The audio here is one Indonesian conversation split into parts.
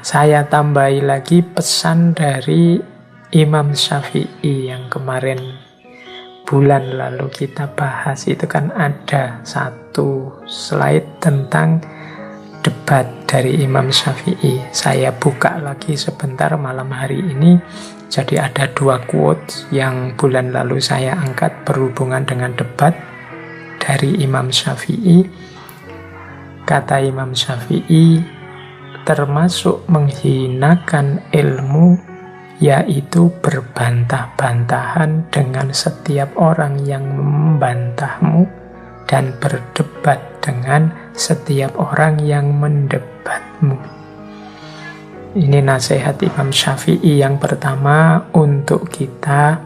saya tambahi lagi pesan dari Imam Syafi'i yang kemarin bulan lalu kita bahas. Itu kan ada satu slide tentang debat dari Imam Syafi'i. Saya buka lagi sebentar malam hari ini. Jadi ada 2 quotes yang bulan lalu saya angkat berhubungan dengan debat dari Imam Syafi'i. Kata Imam Syafi'i, termasuk menghinakan ilmu yaitu berbantah-bantahan dengan setiap orang yang membantahmu dan berdebat dengan setiap orang yang mendebatmu. Ini nasihat Imam Syafi'i yang pertama untuk kita.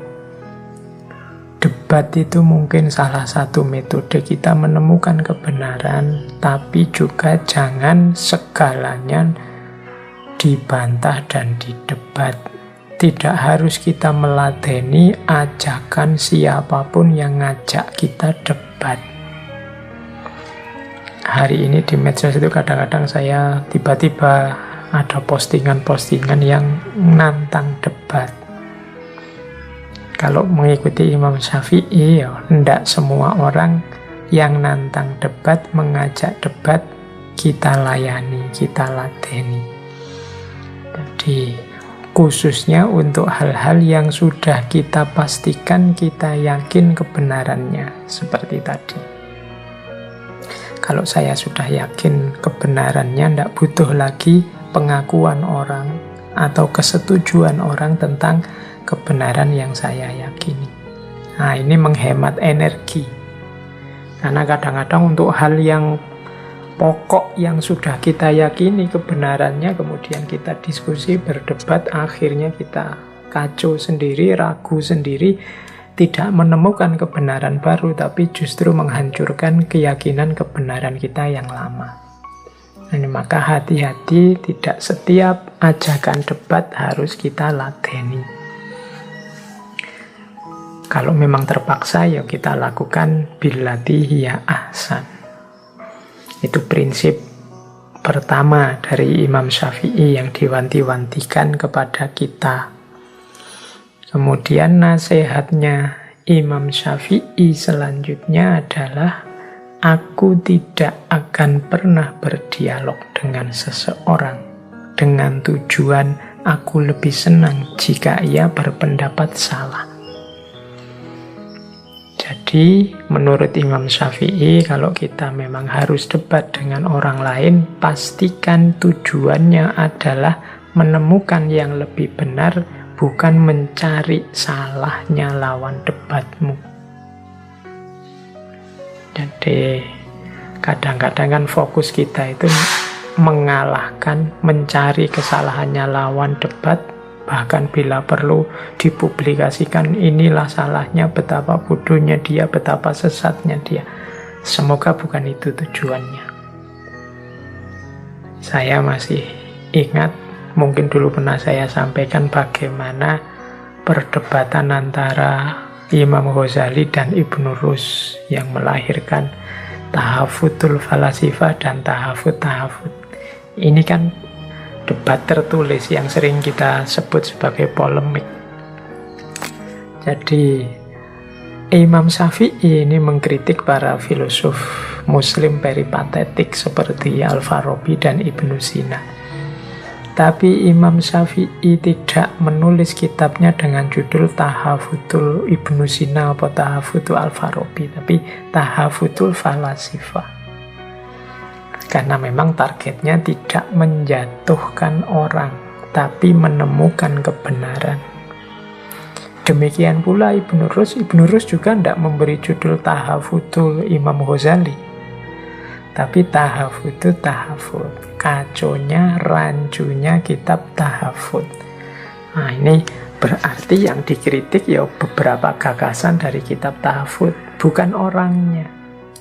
Debat itu mungkin salah satu metode kita menemukan kebenaran, tapi juga jangan segalanya dibantah dan didebat. Tidak harus kita meladeni ajakan siapapun yang ngajak kita debat. Hari ini di medsos itu kadang-kadang saya tiba-tiba ada postingan-postingan yang nantang debat. Kalau mengikuti Imam Syafi'i, ya tidak semua orang yang nantang debat, mengajak debat, kita layani, kita ladeni. Jadi khususnya untuk hal-hal yang sudah kita pastikan, kita yakin kebenarannya, seperti tadi. Kalau saya sudah yakin kebenarannya, tidak butuh lagi pengakuan orang atau kesetujuan orang tentang kebenaran yang saya yakini. Nah, ini menghemat energi. Karena kadang-kadang untuk hal yang pokok yang sudah kita yakini kebenarannya, kemudian kita diskusi, berdebat, akhirnya kita kacau sendiri, ragu sendiri, tidak menemukan kebenaran baru, tapi justru menghancurkan keyakinan kebenaran kita yang lama. Ini maka hati-hati, tidak setiap ajakan debat harus kita ladeni. Kalau memang terpaksa, ya kita lakukan billati hiya ahsan. Itu prinsip pertama dari Imam Syafi'i yang diwanti-wantikan kepada kita. Kemudian nasihatnya Imam Syafi'i selanjutnya adalah, aku tidak akan pernah berdialog dengan seseorang dengan tujuan aku lebih senang jika ia berpendapat salah. Jadi menurut Imam Syafi'i, kalau kita memang harus debat dengan orang lain, pastikan tujuannya adalah menemukan yang lebih benar, bukan mencari salahnya lawan debatmu. Jadi kadang-kadang kan fokus kita itu mengalahkan, mencari kesalahannya lawan debat, bahkan bila perlu dipublikasikan inilah salahnya, betapa bodohnya dia, betapa sesatnya dia. Semoga bukan itu tujuannya. Saya masih ingat, mungkin dulu pernah saya sampaikan bagaimana perdebatan antara Imam Ghazali dan Ibnu Rus yang melahirkan Tahafutul Falasifah dan Tahafut. Ini kan debat tertulis yang sering kita sebut sebagai polemik. Jadi Imam Syafi'i ini mengkritik para filosof Muslim peripatetik seperti Al-Farabi dan Ibnu Sina. Tapi Imam Syafi'i tidak menulis kitabnya dengan judul Tahafutul Ibnu Sina atau Tahafutul Al-Farabi, tapi Tahafutul Falasifah. Karena memang targetnya tidak menjatuhkan orang, tapi menemukan kebenaran. Demikian pula Ibnu Rus. Ibnu Rus juga tidak memberi judul Tahafutul Imam Ghazali, tapi Tahafutul Tahafut. Kaconya, rancunya kitab Tahafut. Nah, ini berarti yang dikritik ya beberapa gagasan dari kitab Tahafut, bukan orangnya.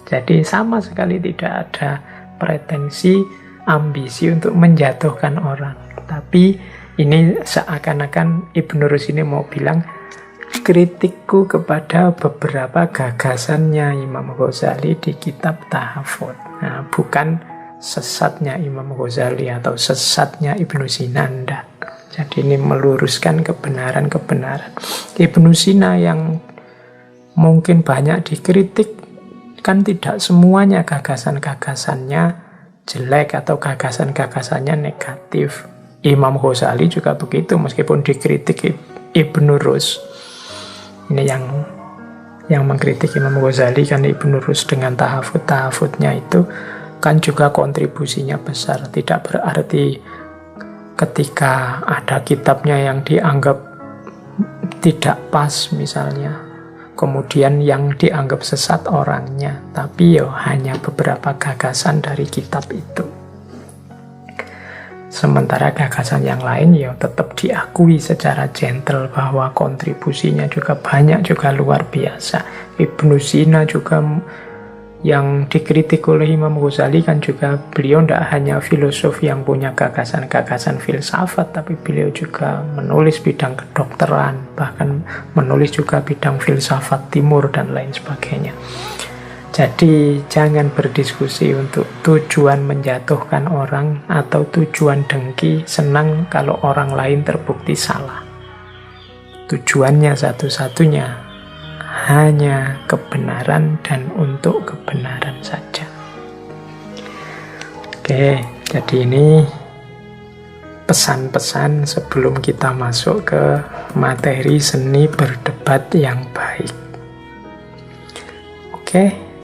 Jadi sama sekali tidak ada pretensi, ambisi untuk menjatuhkan orang. Tapi ini seakan-akan Ibnu Rus ini mau bilang, kritikku kepada beberapa gagasannya Imam Ghazali di kitab Tahafut. Nah, bukan sesatnya Imam Ghazali atau sesatnya Ibnu Sina, enggak. Jadi ini meluruskan kebenaran-kebenaran. Ibnu Sina yang mungkin banyak dikritik, kan tidak semuanya gagasan-gagasannya jelek atau gagasan-gagasannya negatif. Imam Ghazali juga begitu, meskipun dikritik Ibnu Rus. Ini yang mengkritik Imam Ghazali kan Ibnu Rus dengan tahafut-tahafutnya itu kan juga kontribusinya besar. Tidak berarti ketika ada kitabnya yang dianggap tidak pas misalnya, kemudian yang dianggap sesat orangnya, tapi hanya beberapa gagasan dari kitab itu. Sementara gagasan yang lain tetap diakui secara gentle bahwa kontribusinya juga banyak, juga luar biasa. Ibnu Sina juga yang dikritik oleh Imam Ghazali kan juga beliau tidak hanya filosof yang punya gagasan-gagasan filsafat, tapi beliau juga menulis bidang kedokteran, bahkan menulis juga bidang filsafat timur dan lain sebagainya. Jadi jangan berdiskusi untuk tujuan menjatuhkan orang atau tujuan dengki, senang kalau orang lain terbukti salah. Tujuannya satu-satunya hanya kebenaran dan untuk kebenaran saja. Oke, jadi ini pesan-pesan sebelum kita masuk ke materi seni berdebat yang baik. Oke.